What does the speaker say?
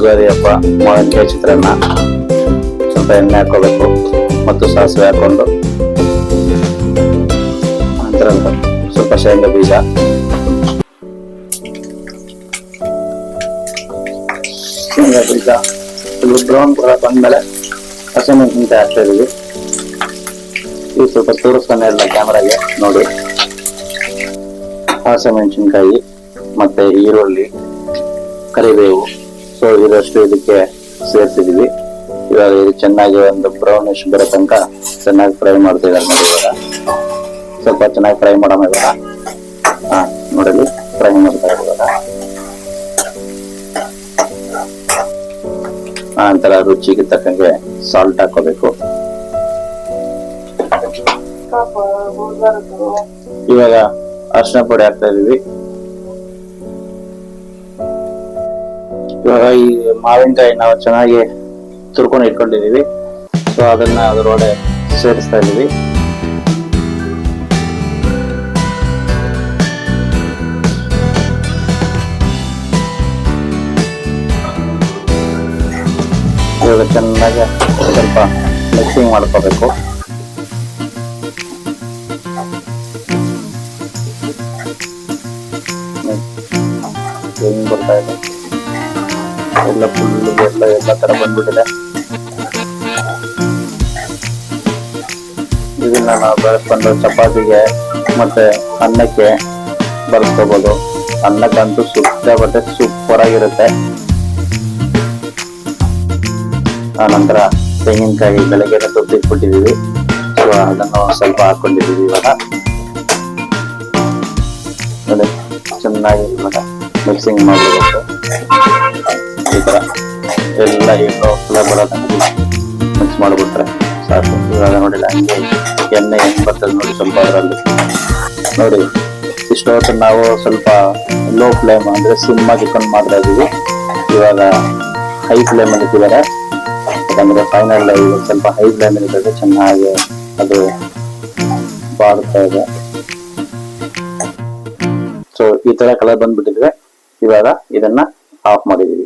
ಯುಗಾದಿ ಹಬ್ಬ ಮಾವಿನಕಾಯಿ ಚಿತ್ರಾನ್ನ. ಸ್ವಲ್ಪ ಎಣ್ಣೆ ಹಾಕೋಬೇಕು ಮತ್ತು ಸಾಸಿವೆ ಹಾಕೊಂಡು ನಂತರ ಸ್ವಲ್ಪ ಶೇಂಗಾ ಬೀಜ, ಬ್ರೌನ್ ಬಂದ್ಮೇಲೆ ಹಸಿಮೆಣಸಿನಕಾಯಿ ಹಾಕ್ತಾ ಇದೀವಿ. ಇದು ಸ್ವಲ್ಪ ತೋರಿಸ್ತಾನೆ ಇಲ್ಲ ಕ್ಯಾಮ್ರಾಗೆ ನೋಡಿ. ಹಸಿಮೆಣಸಿನಕಾಯಿ ಮತ್ತೆ ಈರುಳ್ಳಿ, ಕರಿಬೇವು, ಸೊ ಇದಷ್ಟು ಇದಕ್ಕೆ ಸೇರಿಸಿದೀವಿ. ಇವಾಗ ಇದು ಚೆನ್ನಾಗಿ ಒಂದು ಬ್ರೌನಿಶ್ ಬರೋ ತನಕ ಚೆನ್ನಾಗಿ ಫ್ರೈ ಮಾಡ್ತಿದ್ದಾರೆ ನೋಡಿ. ಇವಾಗ ಸ್ವಲ್ಪ ಚೆನ್ನಾಗಿ ಫ್ರೈ ಮಾಡೋಣ ಇವಾಗ. ನೋಡಲಿ ಫ್ರೈ ಮಾಡ್ತಾ ಇವಾಗ. ನಂತರ ರುಚಿಗೆ ತಕ್ಕಂಗೆ ಸಾಲ್ಟ್ ಹಾಕೋಬೇಕು. ಇವಾಗ ಅರಿಶಿನ ಪುಡಿ ಹಾಕ್ತಾ ಇದೀವಿ. ಇವಾಗ ಈ ಮಾವಿನಕಾಯಿ ನಾವು ಚೆನ್ನಾಗಿ ತುರ್ಕೊಂಡು ಇಟ್ಕೊಂಡಿದೀವಿ, ಸೊ ಅದನ್ನ ಅದರೊಳಗೆ ಸೇರಿಸ್ತಾ ಇದೀವಿ. ಇವಾಗ ಚೆನ್ನಾಗಿ ಸ್ವಲ್ಪ ಮಿಕ್ಸಿಂಗ್ ಮಾಡ್ಕೋಬೇಕು. ಹೆಂಗ್ ಬರ್ತಾ ಇದೆ ಎಲ್ಲ ಫುಲ್ ಎಲ್ಲ ತರ ಬಂದ್ಬಿಟ್ಟಿದೆ. ಇದನ್ನ ನಾವು ಬಳಸ್ಕೊಂಡು ಚಪಾತಿಗೆ ಮತ್ತೆ ಅನ್ನಕ್ಕೆ ಬಳಸ್ಕೋಬಹುದು. ಅನ್ನಕ್ಕಂತೂ ಸುತ್ತ ಸೂಪರ್ ಆಗಿರುತ್ತೆ. ಆ ನಂತರ ತೆಂಗಿನಕಾಯಿ ಬೆಳಗ್ಗೆ ತುರ್ದಿಟ್ಬಿಟ್ಟಿದೀವಿ, ಸೊ ಅದನ್ನು ಸ್ವಲ್ಪ ಹಾಕೊಂಡಿದೀವಿ. ಇವಾಗ ಚೆನ್ನಾಗಿ ಮಿಕ್ಸಿಂಗ್ ಮಾಡಬೇಕು. ಈ ತರ ಎಲ್ಲ ಏನು ಬರೋದಂಗೆ ಮಿಕ್ಸ್ ಮಾಡಿಬಿಟ್ರೆ ಸಾಕು. ಇವಾಗ ನೋಡಿಲ್ಲ ಹಂಗೆ ಎಣ್ಣೆ ಹೆಂಗ್ ಬರ್ತದೆ ನೋಡಿ ಸ್ವಲ್ಪ ಅದರಲ್ಲಿ ನೋಡಿ. ಇಷ್ಟೊತ್ತು ನಾವು ಸ್ವಲ್ಪ ಲೋ ಫ್ಲೇಮ್ ಅಂದ್ರೆ ಸಿಮ್ ಆಗಿ ಇಟ್ಕೊಂಡು ಮಾಡ್ತಾ ಇದೀವಿ. ಇವಾಗ ಹೈ ಫ್ಲೇಮ್ ಅಲ್ಲಿ ಇಟ್ಟಿದ್ದಾರೆ, ಯಾಕಂದ್ರೆ ಫೈನಲ್ ಸ್ವಲ್ಪ ಹೈ ಫ್ಲೇಮ್ ಇರ್ತದೆ, ಚೆನ್ನಾಗಿ ಅದು ಬಾಡುತ್ತಾ ಇದೆ. ಸೊ ಈ ತರ ಕಲರ್ ಬಂದ್ಬಿಟ್ಟಿದ್ರೆ ಇವಾಗ ಇದನ್ನ ಆಫ್ ಮಾಡಿದೀವಿ.